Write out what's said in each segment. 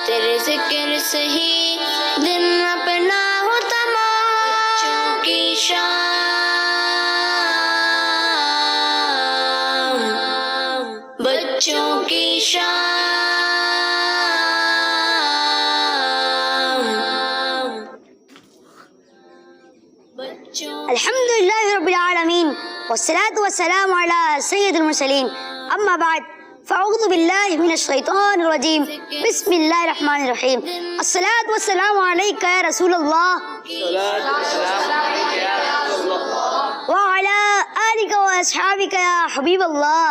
تیرے ذکر سے ہی دن اپنا ہو تمام، بچوں کی شان، بچوں کی شان. الحمد لله رب العالمين والصلاة والسلام على سيد المرسلين. أما بعد فأعوذ بالله من الشيطان الرجيم. بسم الله الرحمن الرحيم. الصلاة والسلام عليك يا رسول الله وعلى آلك وأصحابك يا حبيب الله.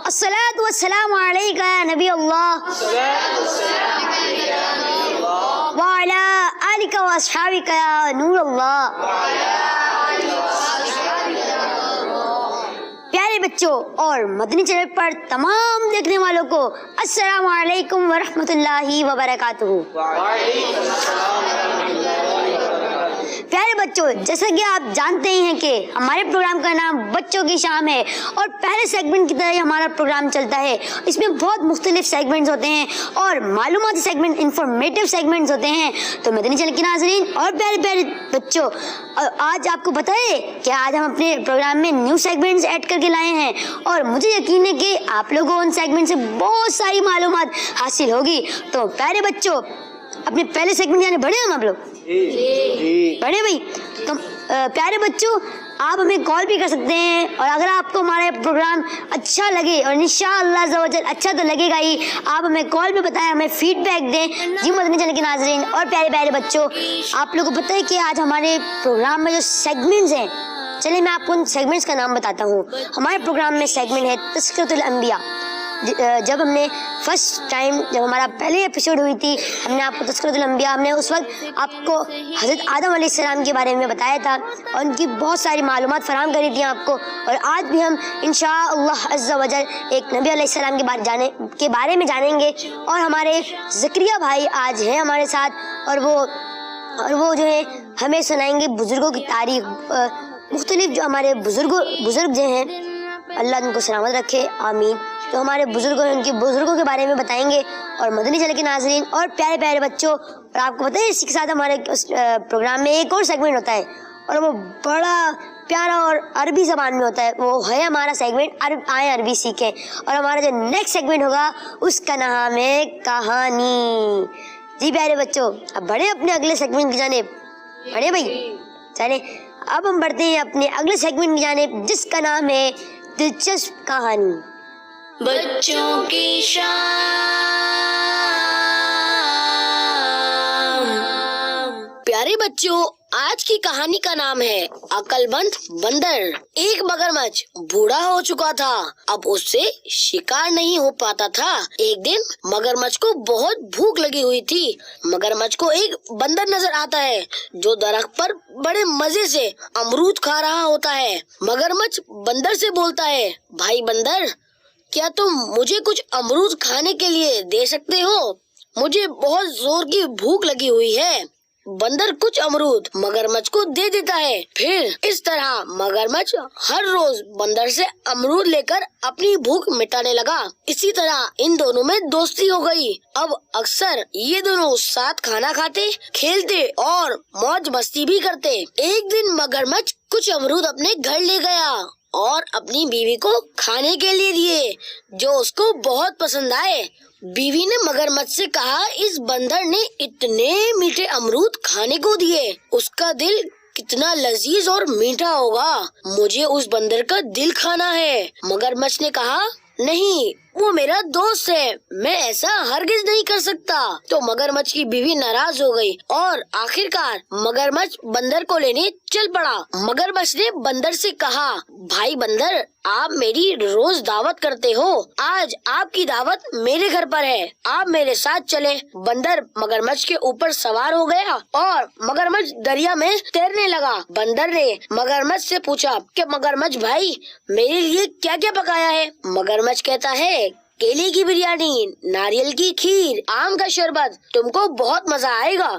الصلاة والسلام عليك يا نبي الله وعلى آلك وأصحابك يا نور الله. پیارے بچوں اور مدنی چینل پر تمام دیکھنے والوں کو السلام علیکم ورحمۃ اللہ وبرکاتہ. پیارے بچوں، جیسا کہ آپ جانتے ہی ہیں کہ ہمارے پروگرام کا نام بچوں کی شام ہے اور پہلے سیگمنٹ کی طرح ہی ہمارا پروگرام چلتا ہے. اس میں بہت مختلف سیگمنٹس ہوتے ہیں اور معلوماتی سیگمنٹ، انفارمیٹیو سیگمنٹس ہوتے ہیں. تو مدنی چینل کے ناظرین اور پیارے پیارے بچوں، آج آپ کو پتہ ہے کہ آج ہم اپنے پروگرام میں نیو سیگمنٹس ایڈ کر کے لائے ہیں اور مجھے یقین ہے کہ آپ لوگوں کو ان سیگمنٹ سے بہت ساری معلومات حاصل ہوگی. تو پیارے بچوں، اپنے پہلے سیگمنٹ یعنی بڑھے ہم آپ لوگ بڑھے بھائی. تو پیارے بچوں، آپ ہمیں کال بھی کر سکتے ہیں اور اگر آپ کو ہمارا پروگرام اچھا لگے، اور انشاءاللہ عز و جل اچھا تو لگے گا ہی، آپ ہمیں کال پہ بتائیں، ہمیں فیڈ بیک دیں. جی مدنی چینل کے ناظرین اور پیارے پیارے بچوں، آپ لوگوں کو پتہ ہے کہ آج ہمارے پروگرام میں جو سیگمنٹس ہیں، چلیں میں آپ کو ان سیگمنٹس کا نام بتاتا ہوں. ہمارے پروگرام میں سیگمنٹ ہے تذکرۃ الانبیاء. جب ہم نے فرسٹ ٹائم جب ہمارا پہلے ایپیسوڈ ہوئی تھی، ہم نے آپ کو تذکرۃ الانبیاء، ہم نے اس وقت آپ کو حضرت آدم علیہ السلام کے بارے میں بتایا تھا اور ان کی بہت ساری معلومات فراہم کری تھی آپ کو. اور آج بھی ہم انشاءاللہ عز و جل ایک نبی علیہ السلام کے بارے میں جانیں گے. اور ہمارے زکریا بھائی آج ہیں ہمارے ساتھ اور وہ جو ہے ہمیں سنائیں گے بزرگوں کی تاریخ. مختلف جو ہمارے بزرگ جو ہیں، اللہ ان کو سلامت رکھے، آمین. تو ہمارے بزرگوں ان کے بزرگوں کے بارے میں بتائیں گے. اور مدنی چینل کے ناظرین اور پیارے پیارے بچوں، اور آپ کو پتہ ہے اسی کے ساتھ ہمارے پروگرام میں ایک اور سیگمنٹ ہوتا ہے اور وہ بڑا پیارا اور عربی زبان میں ہوتا ہے. وہ ہے ہمارا سیگمنٹ آئیں عربی سیکھیں. اور ہمارا جو نیکسٹ سیگمنٹ ہوگا اس کا نام ہے کہانی. جی پیارے بچوں، اب بڑھے اپنے اگلے سیگمنٹ کی جانب. بڑھے بھائی، چلیں اب ہم بڑھتے ہیں اپنے اگلے سیگمنٹ کی جانب جس کا نام ہے دلچسپ کہانی. بچوں کی شان. پیارے بچوں، آج کی کہانی کا نام ہے عقل مند بندر. ایک مگرمچھ بوڑھا ہو چکا تھا، اب اس سے شکار نہیں ہو پاتا تھا. ایک دن مگرمچھ کو بہت بھوک لگی ہوئی تھی. مگرمچھ کو ایک بندر نظر آتا ہے جو درخت پر بڑے مزے سے امرود کھا رہا ہوتا ہے. مگرمچھ بندر سے بولتا ہے، بھائی بندر، کیا تم مجھے کچھ امرود کھانے کے لیے دے سکتے ہو؟ مجھے بہت زور کی بھوک لگی ہوئی ہے. بندر کچھ امرود مگرمچھ کو دے دیتا ہے. پھر اس طرح مگرمچھ ہر روز بندر سے امرود لے کر اپنی بھوک مٹانے لگا. اسی طرح ان دونوں میں دوستی ہو گئی. اب اکثر یہ دونوں ساتھ کھانا کھاتے، کھیلتے اور موج مستی بھی کرتے. ایک دن مگرمچھ کچھ امرود اپنے گھر لے گیا اور اپنی بیوی کو کھانے کے لیے دیے جو اس کو بہت پسند آئے. بیوی نے مگرمچھ سے کہا، اس بندر نے اتنے میٹھے امرود کھانے کو دیے، اس کا دل کتنا لذیذ اور میٹھا ہوگا، مجھے اس بندر کا دل کھانا ہے. مگرمچھ نے کہا، نہیں، وہ میرا دوست ہے، میں ایسا ہرگز نہیں کر سکتا. تو مگرمچھ کی بیوی ناراض ہو گئی اور آخر کار مگرمچھ بندر کو لینے چل پڑا. مگرمچھ نے بندر سے کہا، بھائی بندر، آپ میری روز دعوت کرتے ہو، آج آپ کی دعوت میرے گھر پر ہے، آپ میرے ساتھ چلیں. بندر مگرمچھ کے اوپر سوار ہو گیا اور مگرمچھ دریا میں تیرنے لگا. بندر نے مگرمچھ سے پوچھا کہ مگرمچھ بھائی، میرے لیے کیا کیا پکایا ہے؟ مگرمچھ کہتا ہے، کیلے کی بریانی، ناریل کی کھیر، آم کا شربت، تم کو بہت مزہ آئے گا.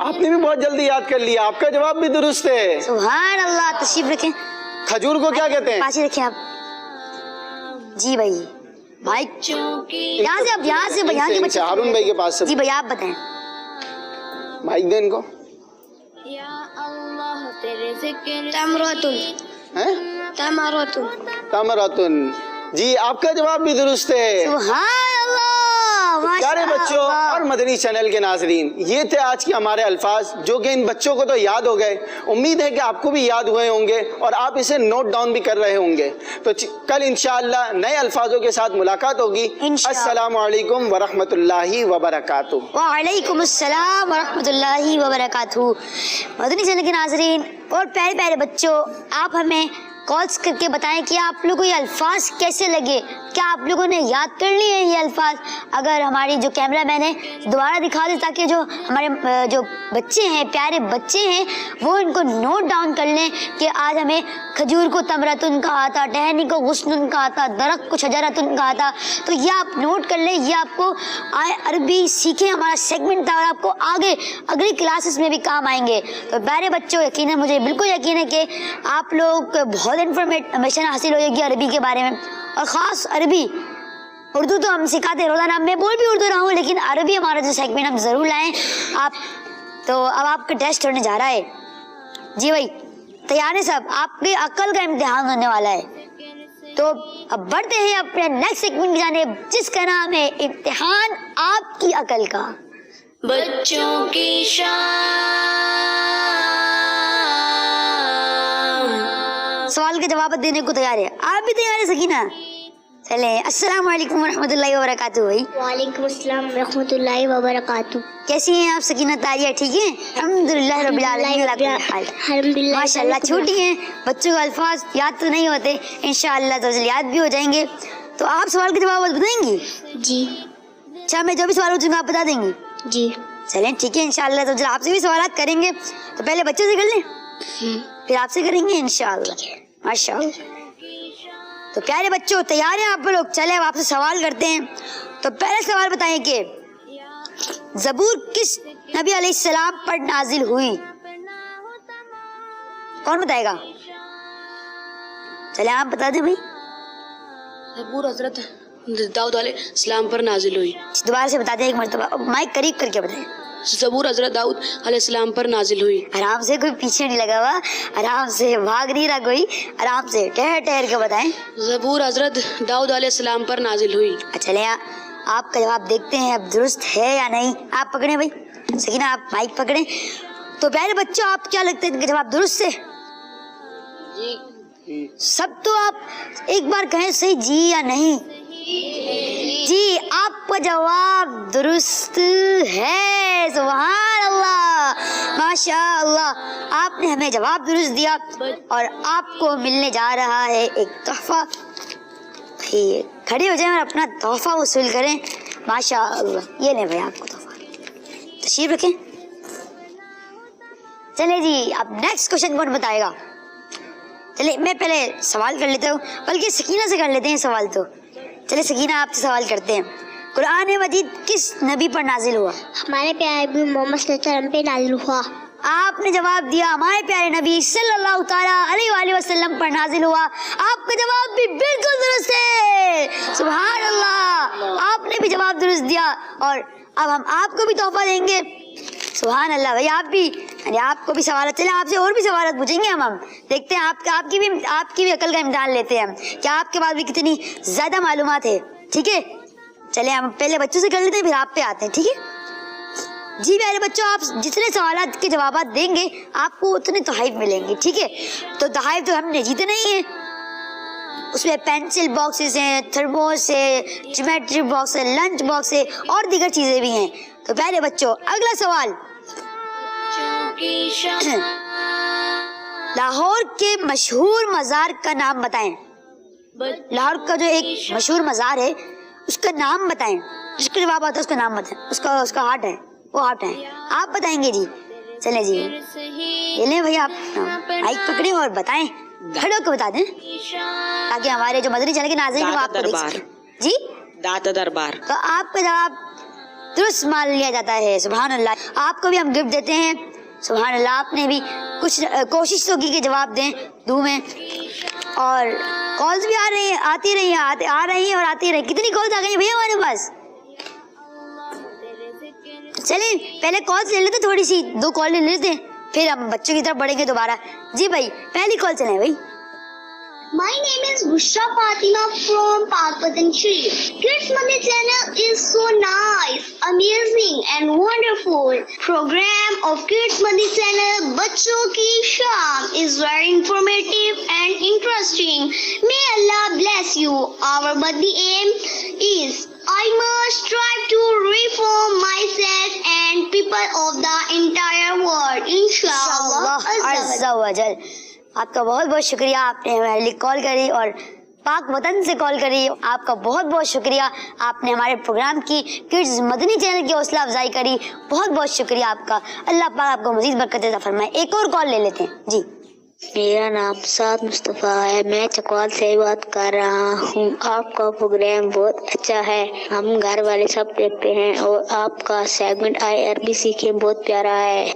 آپ نے بھی بہت جلدی یاد کر لیا, آپ کا جواب بھی درست ہے. سبحان اللہ. تشریف رکھیں, کھجور کو کیا کہتے ہیں؟ پاس ہی رکھیں آپ. جی بھائی, مائک یہاں سے, اب یہاں سے یہاں کے بچے, ہارون بھائی کے پاس سے. جی بھائی آپ بتائیں. مائک دیں ان کو. تمراتن. جی آپ کا جواب بھی درست ہے. سبحان اللہ. پیارے بچوں اور مدنی چینل کے ناظرین, یہ تھے آج کے ہمارے الفاظ جو کہ ان بچوں کو تو یاد ہو گئے. امید ہے کہ آپ کو بھی یاد ہوئے ہوں گے اور آپ اسے نوٹ ڈاؤن بھی کر رہے ہوں گے. تو کل انشاءاللہ نئے الفاظوں کے ساتھ ملاقات ہوگی. السلام علیکم ورحمۃ اللہ وبرکاتہ. وعلیکم السلام ورحمۃ اللہ وبرکاتہ. مدنی چینل کے ناظرین اور پیارے پیارے بچوں, آپ ہمیں کالز کر کے بتائیں کہ آپ لوگوں کو یہ الفاظ کیسے لگے. کیا آپ لوگوں نے یاد کر لیے یہ الفاظ؟ اگر ہماری جو کیمرہ مین ہے دوبارہ دکھا دیں تاکہ جو ہمارے جو بچے ہیں, پیارے بچے ہیں, وہ ان کو نوٹ ڈاؤن کر لیں کہ آج ہمیں کھجور کو تمرتن کہا تھا, ٹہنی کو غصن کہا تھا, درخت کو شجرتن کہا تھا. تو یہ آپ نوٹ کر لیں, یہ آپ کو عربی سیکھیں ہمارا سیگمنٹ تھا اور آپ کو آگے اگلی کلاسز میں بھی کام آئیں گے. تو پیارے بچوں, یقیناً مجھے بالکل یقین ہے کہ آپ لوگ کو بہت انفارمیشن حاصل ہو گی عربی کے بارے میں, اور خاص عربی. اردو تو ہم سکھاتے روزانہ, میں بول بھی اردو رہا ہوں, لیکن عربی ہمارا جو سیگمنٹ ہم ضرور لائیں آپ. تو اب آپ کا ٹیسٹ ہونے جا رہا ہے. جی بھائی تیار ہیں سب؟ آپ کی عقل کا امتحان ہونے والا ہے. تو اب بڑھتے ہیں اپنے نیکسٹ سیگمنٹ کی جانب, جس کا نام ہے امتحان آپ کی عقل کا. بچوں کی شان. سوال کا جواب دینے کو تیار ہے؟ آپ بھی تیار ہیں سکینہ؟ چلیں. السلام علیکم ورحمۃ اللہ وبرکاتہ. بھائی وعلیکم السلام ورحمۃ اللہ وبرکاتہ. کیسی ہیں آپ سکینہ تاریہ؟ ٹھیک ہیں الحمدللہ رب العالمین. الحمدللہ ماشاءاللہ چھوٹی ہیں, بچوں کو الفاظ یاد تو نہیں ہوتے, انشاءاللہ تو یاد بھی ہو جائیں گے. تو آپ سوال کے جواب بتائیں گی؟ جی. اچھا, میں جو بھی سوال پوچھوں گا آپ بتا دیں گی؟ جی. چلیں ٹھیک ہے انشاءاللہ. تو آپ سے بھی سوالات کریں گے, تو پہلے بچوں سے کر لیں پھر آپ سے کریں گے انشاءاللہ. ماشاءاللہ. تو پیارے بچوں تیار ہیں آپ لوگ؟ چلے اب آپ سے سوال کرتے ہیں. تو پہلا سوال بتائیں کہ زبور کس نبی علیہ السلام پر نازل ہوئی؟ کون بتائے گا؟ چلے آپ بتا دیں بھائی. زبور حضرت داؤد علیہ السلام پر نازل ہوئی. دوبارہ سے بتا دیں ایک مرتبہ, مائک قریب کر کے بتائیں. زبور حضرت داؤد علیہ السلام پر نازل ہوئی. آرام سے, کوئی پیچھے نہیں لگا ہوا, آرام سے, بھاگ نہیں رہا کوئی, آرام سے ٹہر ٹہر کے بتائیں. زبور حضرت داؤد علیہ السلام پر نازل ہوئی. چلے آپ کا جواب دیکھتے ہیں اب درست ہے یا نہیں. آپ پکڑیں بھائی, سکینہ آپ مائک پکڑیں. تو پیارے بچوں آپ کیا لگتا ہے ان کا جواب درست ہے؟ سب تو آپ ایک بار کہیں صحیح جی یا نہیں. جی آپ کا جواب درست ہے. سبحان اللہ, ماشاء اللہ, آپ نے ہمیں جواب درست دیا اور آپ کو ملنے جا رہا ہے ایک تحفہ. کھڑے ہو جائیں اور اپنا تحفہ وصول کریں. ماشاء اللہ, یہ لیں بھائی آپ کو تحفہ, تشریف رکھیں. چلے جی اب نیکسٹ کوشچن کون بتائے گا؟ چلے میں پہلے سوال کر لیتا ہوں, بلکہ سکینہ سے کر لیتے ہیں سوال. تو چلے سکینہ آپ سے سوال کرتے ہیں. قرآن مجید کس نبی پر نازل ہوا؟ ہمارے پیارے نبی محمد صلی اللہ علیہ وسلم پہ نازل ہوا. آپ نے جواب دیا ہمارے پیارے نبی صلی اللہ تعالیٰ علیہ وآلہ وسلم پر نازل ہوا. آپ کا جواب بھی بالکل درست ہے. سبحان اللہ, آپ نے بھی جواب درست دیا اور اب ہم آپ کو بھی تحفہ دیں گے. سبحان اللہ بھائی, آپ بھی, یعنی آپ کو بھی سوالات. چلے آپ سے اور بھی سوالات پوچھیں گے ہم دیکھتے ہیں آپ کی بھی عقل کا امتحان لیتے ہیں ہم, کیا آپ کے پاس بھی کتنی زیادہ معلومات ہے. ٹھیک ہے, چلے ہم پہلے بچوں سے کر لیتے ہیں پھر آپ پہ آتے ہیں. ٹھیک ہے جی پیارے بچوں, آپ جتنے سوالات کے جوابات دیں گے آپ کو اتنے تحائف ملیں گے. ٹھیک ہے, تو تحائف تو ہم نے جیتے نہیں ہیں, اس میں پینسل باکسز ہیں, تھرموس ہے, جیومیٹری باکس ہے, لنچ باکس ہے اور دیگر چیزیں بھی ہیں. تو پیارے بچوں اگلا سوال, لاہور کے مشہور مزار کا نام بتائیں. لاہور کا جو ایک مشہور مزار ہے اس کا نام بتائیں. جس کا جواب آتا ہے اس کا نام بتائیں. اس کا ہارٹ ہے, وہ ہارٹ ہے, آپ بتائیں گے. جی چلیں جی, یہ لیں بھائی آپ مائک پکڑیں اور بتائیں, کھڑے ہو کے بتا دیں تاکہ ہمارے جو مدنی چینل کے ناظرین وہ آپ کو دیکھ سکیں. جی داتا دربار. تو آپ کا جواب درست مان لیا جاتا ہے. سبحان اللہ. آپ کو بھی ہم گفٹ دیتے ہیں. سبحان اللہ. آپ نے بھی کچھ کوشش تو کی کہ جواب دیں دوں میں. اور کالز بھی آ رہی ہیں, آتی رہی ہیں, آ رہی ہیں اور آتی رہی. کتنی کالز آ گئی ہیں بھیا ہمارے پاس؟ چلیں پہلے کالز لے لیتے, تھوڑی سی 2 کال لے لیتے ہیں, پھر ہم بچوں کی طرف بڑھیں گے دوبارہ. جی بھائی پہلی کال چلیں بھائی. My name is Bushra Fatima from Pakpatan-Sharif. Kids Monday channel is so nice, amazing and wonderful. Program of Kids Monday channel Bachon Ki Sham is very informative and interesting. May Allah bless you. Our Monday aim is I must strive to reform myself and people of the entire world. Inshallah. عز و جل. آپ کا بہت بہت شکریہ, آپ نے ہمارے لیے کال کری اور پاک وطن سے کال کری. آپ کا بہت بہت شکریہ, آپ نے ہمارے پروگرام کی کڈز مدنی چینل کی حوصلہ افزائی کری. بہت بہت شکریہ آپ کا. اللہ پاک آپ کو مزید برکت عطا فرمائے. ایک اور کال لے لیتے ہیں. جی میرا نام سعد مصطفیٰ ہے, میں چکوال سے بات کر رہا ہوں. آپ کا پروگرام بہت اچھا ہے, ہم گھر والے سب دیکھتے ہیں, اور آپ کا سیگمنٹ آئے عربی سیکھیں بہت پیارا ہے.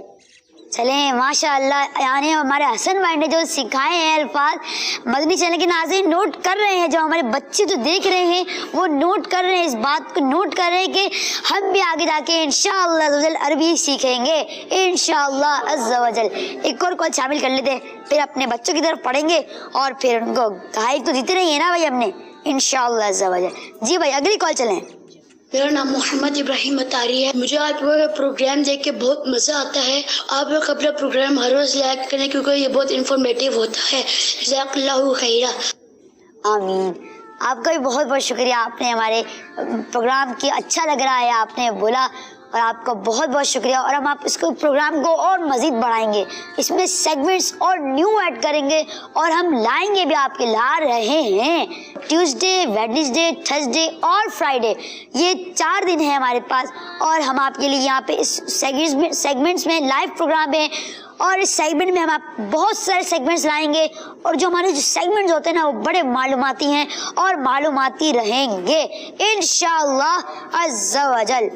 چلیں ماشاء اللہ, یعنی ہمارے حسن بھائی نے جو سکھائے ہیں الفاظ مدنی چینل کے ناظرین نوٹ کر رہے ہیں, جو ہمارے بچے جو دیکھ رہے ہیں وہ نوٹ کر رہے ہیں, اس بات کو نوٹ کر رہے ہیں کہ ہم بھی آگے جا کے انشاءاللہ عز و جل عربی سیکھیں گے انشاءاللہ عز و جل. ایک اور کال شامل کر لیتے ہیں, پھر اپنے بچوں کی طرف پڑھیں گے اور پھر ان کو گائیڈ تو دیتے رہی ہے نا بھائی ہم نے انشاءاللہ عز و جل. جی بھائی اگلی کال چلیں. میرا نام محمد ابراہیم اتاری ہے. مجھے آپ کا پروگرام دیکھ کے بہت مزہ آتا ہے. آپ لوگ اپنا پروگرام ہر روز لائک کریں کیونکہ یہ بہت انفارمیٹیو ہوتا ہے. جزاک اللہ خیرہ. آمین. آپ کا بھی بہت بہت شکریہ, آپ نے ہمارے پروگرام کی اچھا لگ رہا ہے آپ نے بولا, اور آپ کا بہت بہت شکریہ. اور ہم آپ اس کو پروگرام کو اور مزید بڑھائیں گے, اس میں سیگمنٹس اور نیو ایڈ کریں گے, اور ہم لائیں گے بھی, آپ کے لا رہے ہیں. ٹیوزڈے, ویڈنسڈے, تھرسڈے اور فرائیڈے, یہ 4 دن ہیں ہمارے پاس, اور ہم آپ کے لیے یہاں پہ اس سیگمنٹس میں لائیو پروگرام ہے, اور اس سیگمنٹ میں ہم آپ بہت سارے سیگمنٹس لائیں گے, اور جو ہمارے جو سیگمنٹس ہوتے ہیں نا وہ بڑے معلوماتی ہیں اور معلوماتی رہیں گے انشاءاللہ عز و جل.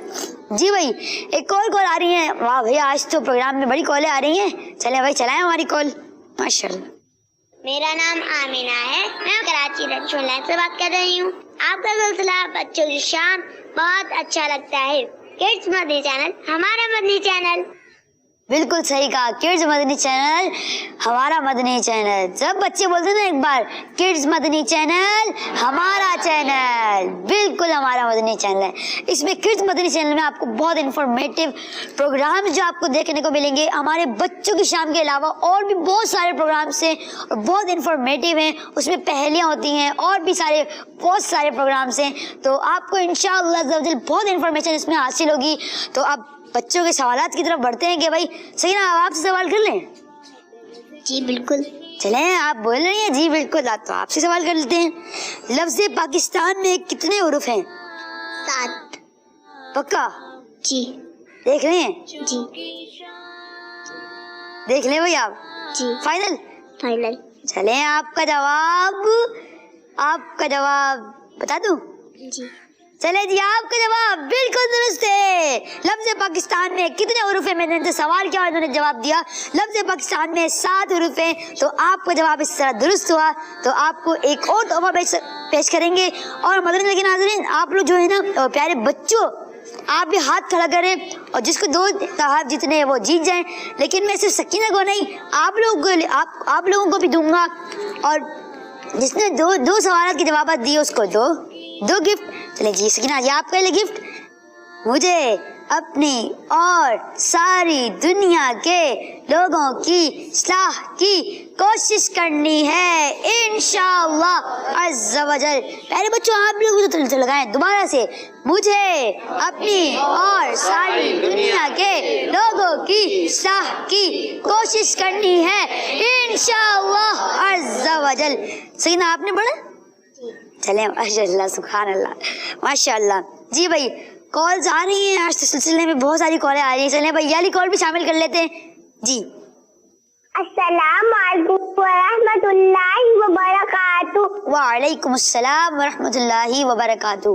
جی بھائی ایک اور کال آ رہی ہے. واہ بھائی آج تو پروگرام میں بڑی کالیں آ رہی ہیں. چلیں بھائی چلائیں ہماری کال. ماشاءاللہ. میرا نام آمینہ ہے, میں کراچی رنچو لائن سے بات کر رہی ہوں. آپ کا سلسلہ بچوں کی شان بہت اچھا لگتا ہے. کڈز مدنی چینل ہمارا مدنی چینل. بالکل صحیح کہا, کڈز مدنی چینل ہمارا مدنی چینل. سب بچے بولتے ہیں نا ایک بار, کڈز مدنی چینل ہمارا چینل. بالکل ہمارا مدنی چینل ہے. اس میں کڈز مدنی چینل میں آپ کو بہت انفارمیٹیو پروگرام جو آپ کو دیکھنے کو ملیں گے. ہمارے بچوں کی شام کے علاوہ اور بھی بہت سارے پروگرامس ہیں اور بہت انفارمیٹیو ہیں. اس میں پہلیاں ہوتی ہیں اور بھی بہت سارے پروگرامس ہیں, تو آپ کو انشاءاللہ عز و جل بہت انفارمیشن اس میں حاصل ہوگی. تو اب بچوں کے سوالات کی طرف بڑھتے ہیں کہ بھائی صحیح نا, آپ سے سوال کر لیں. جی بالکل. چلیں آپ بول رہی ہیں جی بالکل, تو آپ سے سوال کر لیتے ہیں. لفظ پاکستان میں کتنے حروف ہیں؟ 7. پکا؟ جی. دیکھ رہے ہیں؟ جی. دیکھ لیں بھائی آپ. جی. فائنل؟ فائنل. چلیں آپ کا جواب بتا دوں؟ جی. چلے جی, آپ کا جواب بالکل درست ہے. لفظ پاکستان میں کتنے حروف ہیں؟ میں نے ان سے سوال کیا اور انہوں نے جواب دیا لفظ پاکستان میں 7 حروف ہیں. تو آپ کا جواب اس طرح درست ہوا. تو آپ کو ایک اور تحفہ پیش کریں گے. اور مدنی چینل کے ناظرین آپ لوگ جو ہے نا پیارے بچوں, آپ بھی ہاتھ کھڑا کریں, اور جس کو 2 تحائف جتنے ہیں وہ جیت جائیں. لیکن میں صرف سکینہ کو نہیں, آپ لوگوں کو بھی دوں گا, اور جس نے 2 سوالات کے جوابات دیے اس کو 2 گفٹ. چلیں جی سکینہ, یہ آپ کا گفٹ. مجھے اپنی اور ساری دنیا کے لوگوں کی اصلاح کی کوشش کرنی ہے انشاءاللہ عز و جل. پہلے بچوں آپ لوگ تو لگائیں دوبارہ سے, مجھے اپنی اور ساری دنیا کے لوگوں کی اصلاح کی کوشش کرنی ہے انشاءاللہ عز و جل. سکینہ آپ نے پڑھا؟ چلیں ماشاء اللہ, سبحان اللہ, ماشاء اللہ. جی بھائی کالز آ رہی ہیں, آج سلسلے میں بہت ساری کالیں آ رہی ہیں. چلیں بھائی یہ والی کال بھی شامل کر لیتے ہیں. جی السلام علیکم ورحمۃ اللہ وبرکاتہ. وعلیکم السلام ورحمۃ اللہ وبرکاتہ.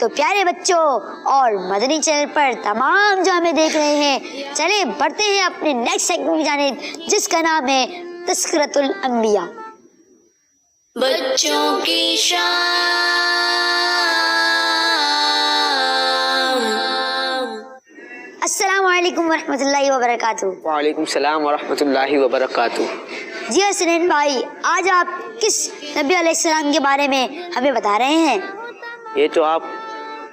تو پیارے بچوں اور مدنی چینل پر تمام جو ہمیں دیکھ رہے ہیں، چلیں بڑھتے ہیں اپنے نیکسٹ سیگمنٹ کی جانب، جس کا نام ہے تذکرۃ الانبیاء۔ بچوں کی شان۔ السلام علیکم ورحمۃ اللہ وبرکاتہ۔ وعلیکم السلام ورحمۃ اللہ وبرکاتہ۔ جی حسنین بھائی، آج آپ کس نبی علیہ السلام کے بارے میں ہمیں بتا رہے ہیں؟ یہ تو آپ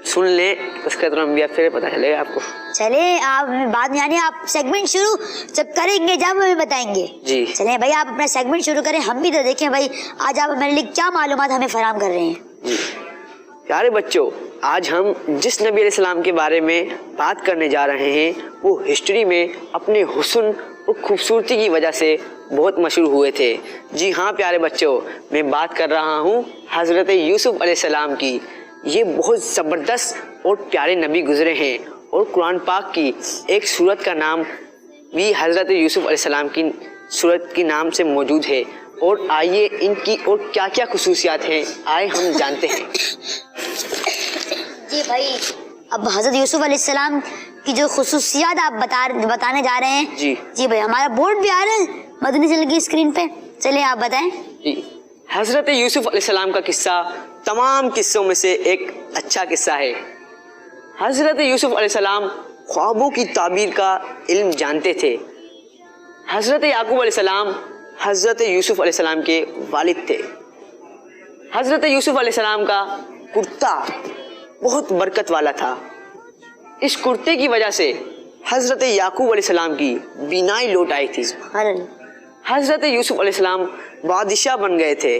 سن لیں، تذکرۃ الانبیاء پھر پتہ چلے گا آپ کو۔ چلیں آپ بعد میں، یعنی آپ سیگمنٹ شروع جب کریں گے جب ہمیں بتائیں گے۔ جی چلیں بھائی آپ اپنا سیگمنٹ شروع کریں، ہم بھی تو دیکھیں بھائی آج آپ ہمارے لیے کیا معلومات ہمیں فراہم کر رہے ہیں۔ جی پیارے بچوں، آج ہم جس نبی علیہ السلام کے بارے میں بات کرنے جا رہے ہیں وہ ہسٹری میں اپنے حسن اور خوبصورتی کی وجہ سے بہت مشہور ہوئے تھے۔ جی ہاں پیارے بچوں، میں بات کر رہا ہوں حضرت یوسف علیہ السلام کی۔ یہ بہت زبردست اور پیارے نبی گزرے ہیں، اور قرآن پاک کی ایک سورت کا نام بھی حضرت یوسف علیہ السلام کی سورت کے نام سے موجود ہے۔ اور آئیے ان کی اور کیا کیا خصوصیات ہیں آئے ہم جانتے ہیں۔ جی بھائی، اب حضرت یوسف علیہ السلام کی جو خصوصیات آپ بتانے جا رہے ہیں۔ جی بھائی، ہمارا بورڈ بھی آ رہا ہے مدنی چینل کی اسکرین پہ، چلیں آپ بتائیں۔ جی حضرت یوسف علیہ السلام کا قصہ تمام قصوں میں سے ایک اچھا قصہ ہے۔ حضرت یوسف علیہ السلام خوابوں کی تعبیر کا علم جانتے تھے۔ حضرت یعقوب علیہ السلام حضرت یوسف علیہ السلام کے والد تھے۔ حضرت یوسف علیہ السلام کا کرتا بہت برکت والا تھا۔ اس کرتے کی وجہ سے حضرت یعقوب علیہ السلام کی بینائی لوٹ آئی تھی۔ حضرت یوسف علیہ السلام بادشاہ بن گئے تھے۔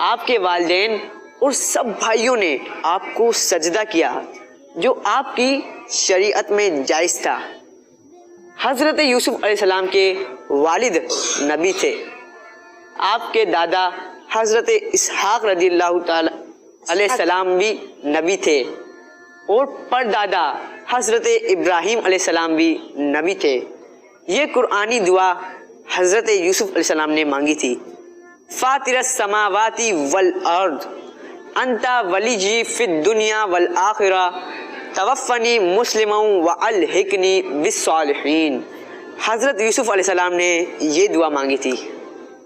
آپ کے والدین اور سب بھائیوں نے آپ کو سجدہ کیا جو آپ کی شریعت میں جائز تھا۔ حضرت یوسف علیہ السلام کے والد نبی تھے۔ آپ کے دادا حضرت اسحاق رضی اللہ تعالی علیہ السلام بھی نبی تھے، اور پردادا حضرت ابراہیم علیہ السلام بھی نبی تھے۔ یہ قرآنی دعا حضرت یوسف علیہ السلام نے مانگی تھی۔ فاطر السماوات والارض انت ولیجی فی الدنیا والآخرہ توفنی مسلما والحقنی بالصالحین۔ حضرت یوسف علیہ السلام نے یہ دعا مانگی تھی۔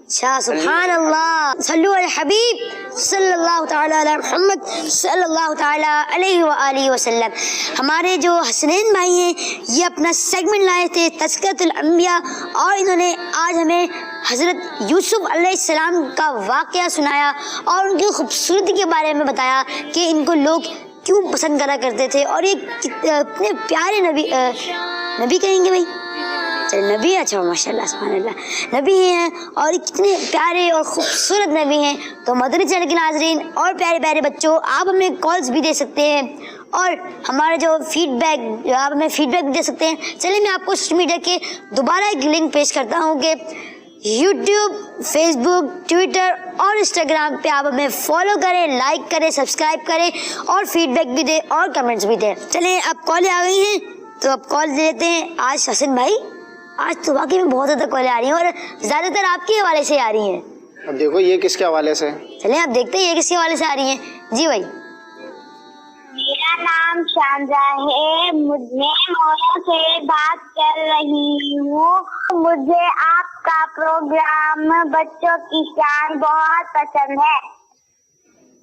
اچھا، سبحان اللہ، صلو علی الحبیب صلی اللہ تعالی علی محمد صلی اللہ تعالی علیہ وآلہ وسلم۔ ہمارے جو حسنین بھائی ہیں یہ اپنا سیگمنٹ لائے تھے تذکرۃ الانبیاء، اور انہوں نے آج ہمیں حضرت یوسف علیہ السلام کا واقعہ سنایا اور ان کی خوبصورتی کے بارے میں بتایا کہ ان کو لوگ کیوں پسند کرا کرتے تھے، اور یہ کتنے پیارے نبی کہیں گے بھائی، چلے نبی، اچھا ماشاء اللہ سبحان اللہ، نبی ہیں اور کتنے پیارے اور خوبصورت نبی ہیں۔ تو مدنی چینل کے ناظرین اور پیارے پیارے بچوں، آپ ہمیں کالز بھی دے سکتے ہیں اور ہمارے جو فیڈ بیک، آپ ہمیں فیڈ بیک بھی دے سکتے ہیں۔ چلیے میں آپ کو سوشل میڈیا کے دوبارہ ایک لنک پیش کرتا ہوں کہ یوٹیوب، فیس بک، ٹویٹر اور انسٹاگرام پہ آپ ہمیں فالو کریں، لائک کریں، سبسکرائب کریں اور فیڈ بیک بھی دیں اور کمنٹس بھی دیں۔ چلیں اب کالیں آ گئی ہیں تو اب کال دے لیتے ہیں۔ آج حسن بھائی، آج تو واقعی میں بہت زیادہ کالیں آ رہی ہیں اور زیادہ تر آپ کے حوالے سے آ رہی ہیں۔ اب دیکھو یہ کس کے حوالے سے، چلیں اب دیکھتے ہیں یہ کس کے حوالے سے آ رہی ہیں۔ جی بھائی، میرا نام شانزہ ہے، میں مولا سے بات کر رہی ہوں۔ مجھے آپ کا پروگرام بچوں کی شان بہت پسند ہے۔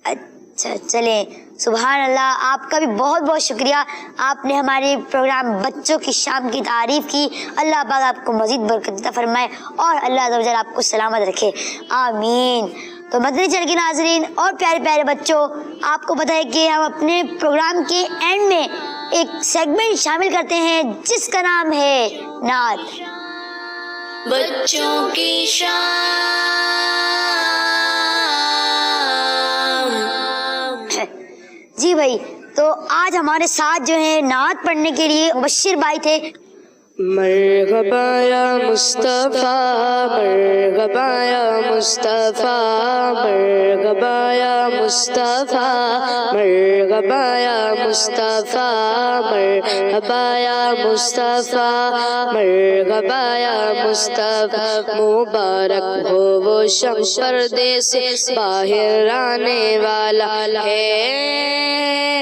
اچھا چلیں، سبحان اللہ، آپ کا بھی بہت بہت شکریہ، آپ نے ہمارے پروگرام بچوں کی شام کی تعریف کی۔ اللہ پاک آپ کو مزید برکت عطا فرمائے اور اللہ عز و جل آپ کو سلامت رکھے، آمین۔ تو مدنی چینل کے ناظرین اور پیارے پیارے بچوں، آپ کو پتہ ہے کہ ہم اپنے پروگرام کے اینڈ میں ایک سیگمنٹ شامل کرتے ہیں جس کا نام ہے نعت۔ بچوں کی شان۔ جی بھائی، تو آج ہمارے ساتھ جو ہیں نعت پڑھنے کے لیے مبشر بھائی تھے۔ مرحبا یا مصطفیٰ، مرحبا یا مصطفیٰ، مرحبا یا مصطفیٰ، مرحبا یا مصطفیٰ، مرحبا یا مصطفیٰ، مرحبا یا مصطفیٰ۔ مبارک ہو وہ شم، پردے سے باہر آنے والا ہے،